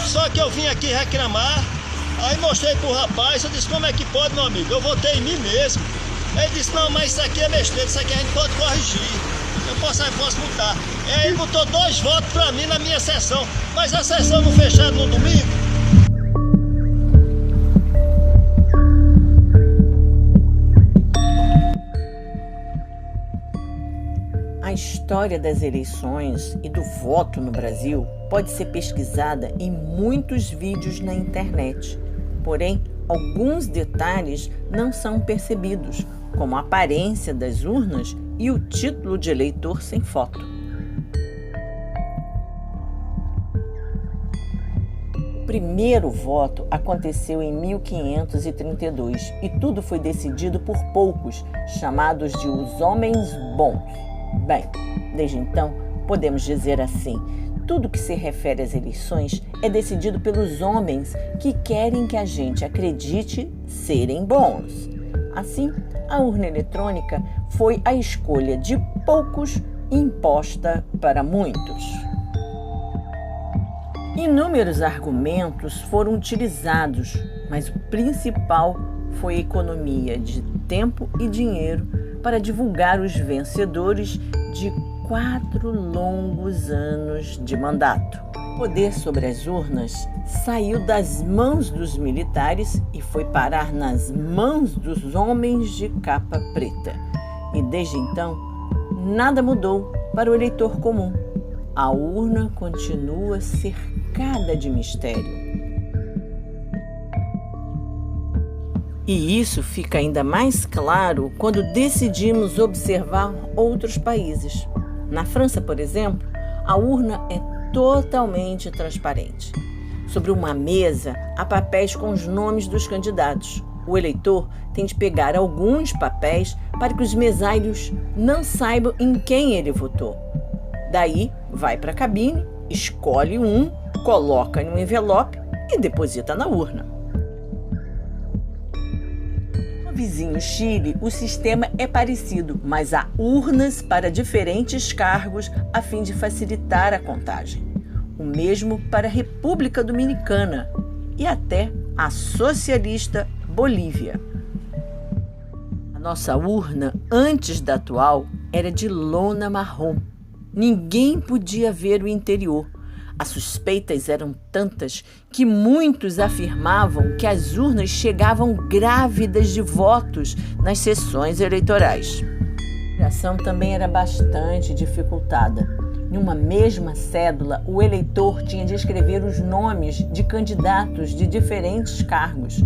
Só que eu vim aqui reclamar, aí mostrei pro rapaz, eu disse, como é que pode, meu amigo? Eu votei em mim mesmo. Ele disse, não, mas isso aqui é besteira, isso aqui a gente pode corrigir. Eu posso mudar. E aí ele botou 2 votos pra mim na minha sessão. Mas a sessão não fechada no domingo? A história das eleições e do voto no Brasil pode ser pesquisada em muitos vídeos na internet. Porém, alguns detalhes não são percebidos, como a aparência das urnas e o título de eleitor sem foto. O primeiro voto aconteceu em 1532 e tudo foi decidido por poucos, chamados de os homens bons. Bem, desde então, podemos dizer assim, tudo que se refere às eleições é decidido pelos homens que querem que a gente acredite serem bons. Assim, a urna eletrônica foi a escolha de poucos imposta para muitos. Inúmeros argumentos foram utilizados, mas o principal foi a economia de tempo e dinheiro para divulgar os vencedores de 4 longos anos de mandato. O poder sobre as urnas saiu das mãos dos militares e foi parar nas mãos dos homens de capa preta. E desde então, nada mudou para o eleitor comum. A urna continua cercada de mistério. E isso fica ainda mais claro quando decidimos observar outros países. Na França, por exemplo, a urna é totalmente transparente. Sobre uma mesa, há papéis com os nomes dos candidatos. O eleitor tem de pegar alguns papéis para que os mesários não saibam em quem ele votou. Daí, vai para a cabine, escolhe um, coloca em um envelope e deposita na urna. No vizinho Chile, o sistema é parecido, mas há urnas para diferentes cargos a fim de facilitar a contagem. O mesmo para a República Dominicana e até a socialista Bolívia. A nossa urna, antes da atual, era de lona marrom. Ninguém podia ver o interior. As suspeitas eram tantas que muitos afirmavam que as urnas chegavam grávidas de votos nas sessões eleitorais. A operação também era bastante dificultada. Em uma mesma cédula, o eleitor tinha de escrever os nomes de candidatos de diferentes cargos.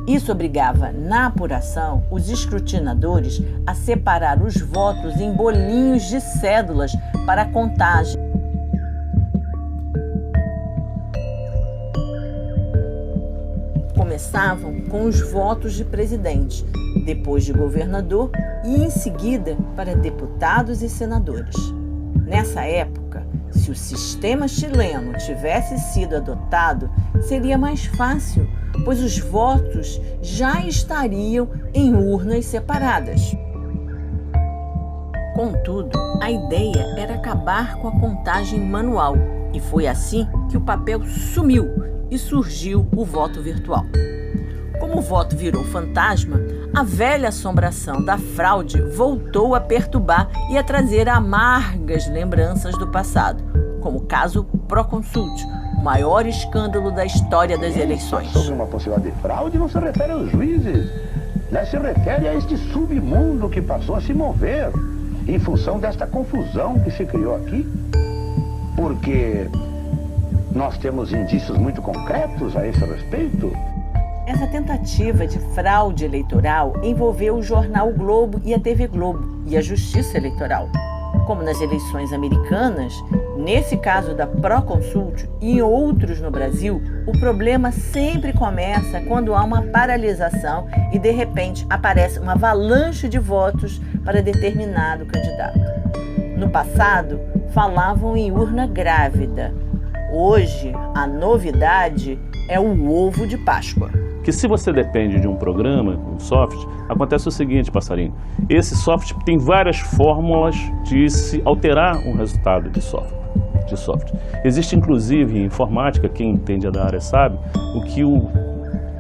Isso obrigava, na apuração, os escrutinadores a separar os votos em bolinhos de cédulas para a contagem. Começavam com os votos de presidente, depois de governador e, em seguida, para deputados e senadores. Nessa época, se o sistema chileno tivesse sido adotado, seria mais fácil, pois os votos já estariam em urnas separadas. Contudo, a ideia era acabar com a contagem manual, e foi assim que o papel sumiu e surgiu o voto virtual. Como o voto virou fantasma, a velha assombração da fraude voltou a perturbar e a trazer amargas lembranças do passado, como o caso Proconsult, o maior escândalo da história das eleições. Sobre uma possibilidade de fraude não se refere aos juízes, né? Se refere a este submundo que passou a se mover em função desta confusão que se criou aqui, porque nós temos indícios muito concretos a esse respeito. Essa tentativa de fraude eleitoral envolveu o jornal o Globo e a TV Globo e a Justiça Eleitoral. Como nas eleições americanas, nesse caso da Proconsult e em outros no Brasil, o problema sempre começa quando há uma paralisação e, de repente, aparece uma avalanche de votos para determinado candidato. No passado, falavam em urna grávida. Hoje, a novidade é o ovo de Páscoa. Que se você depende de um programa, um software, acontece o seguinte, passarinho. Esse software tem várias fórmulas de se alterar um resultado de software. de software. Existe inclusive em informática, quem entende da área sabe, o que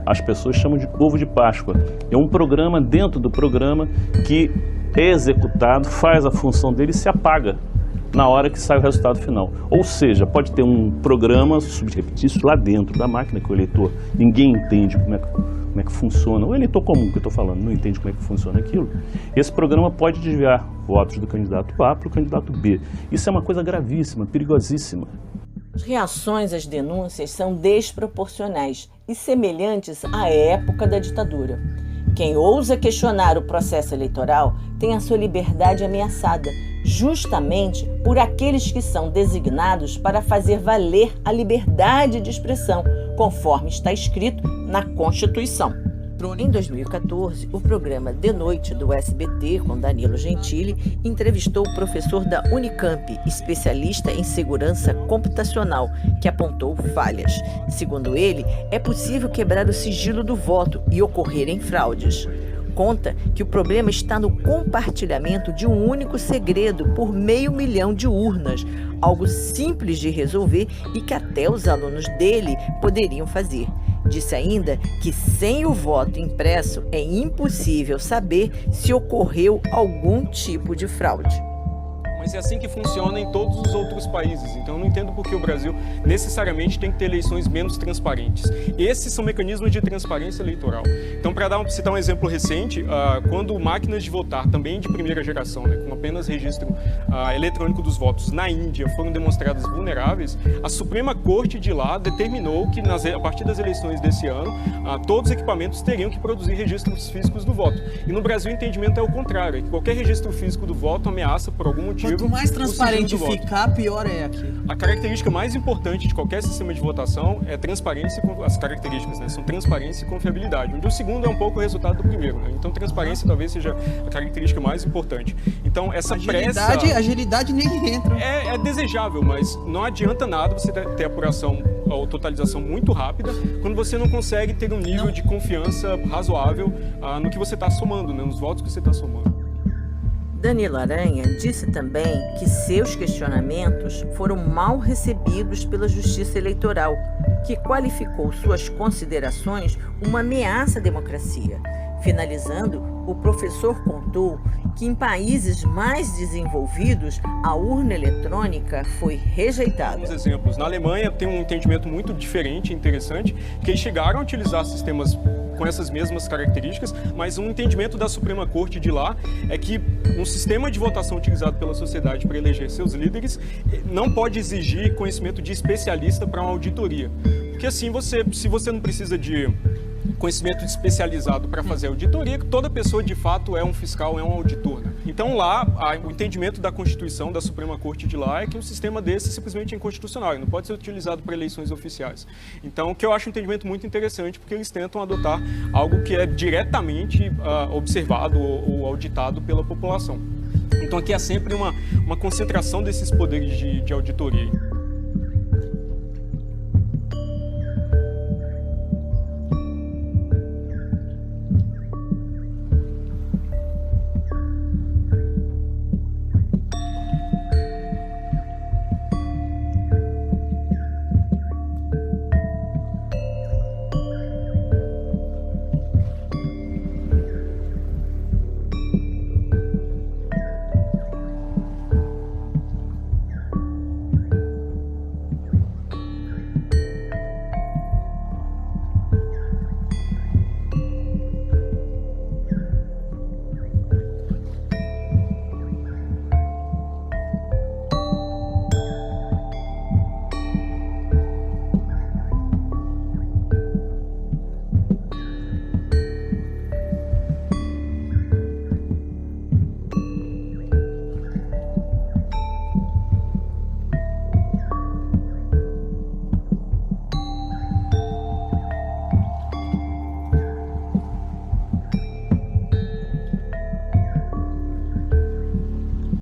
as pessoas chamam de ovo de Páscoa. É um programa dentro do programa que é executado, faz a função dele e se apaga na hora que sai o resultado final. Ou seja, pode ter um programa subrepetício lá dentro da máquina que o eleitor, ninguém entende como é que funciona. O eleitor comum que eu estou falando não entende como é que funciona aquilo. Esse programa pode desviar votos do candidato A para o candidato B. Isso é uma coisa gravíssima, perigosíssima. As reações às denúncias são desproporcionais e semelhantes à época da ditadura. Quem ousa questionar o processo eleitoral tem a sua liberdade ameaçada, justamente por aqueles que são designados para fazer valer a liberdade de expressão, conforme está escrito na Constituição. Em 2014, o programa De Noite do SBT, com Danilo Gentili, entrevistou o professor da Unicamp, especialista em segurança computacional, que apontou falhas. Segundo ele, é possível quebrar o sigilo do voto e ocorrerem fraudes. Conta que o problema está no compartilhamento de um único segredo por 500 mil de urnas, algo simples de resolver e que até os alunos dele poderiam fazer. Disse ainda que sem o voto impresso é impossível saber se ocorreu algum tipo de fraude. Mas é assim que funciona em todos os outros países. Então eu não entendo por que o Brasil necessariamente tem que ter eleições menos transparentes. Esses são mecanismos de transparência eleitoral. Então, para citar um exemplo recente, quando máquinas de votar, também de primeira geração, né, com apenas registro eletrônico dos votos na Índia, foram demonstradas vulneráveis, a Suprema Corte de lá determinou que, a partir das eleições desse ano, todos os equipamentos teriam que produzir registros físicos do voto. E no Brasil o entendimento é o contrário, é que qualquer registro físico do voto ameaça, por algum motivo, quanto mais transparente ficar, pior é aqui. A característica mais importante de qualquer sistema de votação é transparência, as características, né, são transparência e confiabilidade, onde o segundo é um pouco o resultado do primeiro, né? Então transparência talvez seja a característica mais importante. Então essa agilidade nem entra. É desejável, mas não adianta nada você ter apuração ou totalização muito rápida quando você não consegue ter um nível de confiança razoável no que você está somando, né, nos votos que você está somando. Danilo Aranha disse também que seus questionamentos foram mal recebidos pela Justiça Eleitoral, que qualificou suas considerações uma ameaça à democracia. Finalizando, o professor contou que em países mais desenvolvidos, a urna eletrônica foi rejeitada. Alguns exemplos. Na Alemanha tem um entendimento muito diferente e interessante, que eles chegaram a utilizar sistemas com essas mesmas características, mas um entendimento da Suprema Corte de lá é que um sistema de votação utilizado pela sociedade para eleger seus líderes não pode exigir conhecimento de especialista para uma auditoria. Porque assim, se você não precisa de conhecimento especializado para fazer auditoria, toda pessoa de fato é um fiscal, é um auditor, né? Então lá, o entendimento da Constituição, da Suprema Corte de lá, é que um sistema desse simplesmente é inconstitucional, não pode ser utilizado para eleições oficiais. Então, o que eu acho um entendimento muito interessante, porque eles tentam adotar algo que é diretamente observado ou auditado pela população. Então aqui há sempre uma concentração desses poderes de auditoria.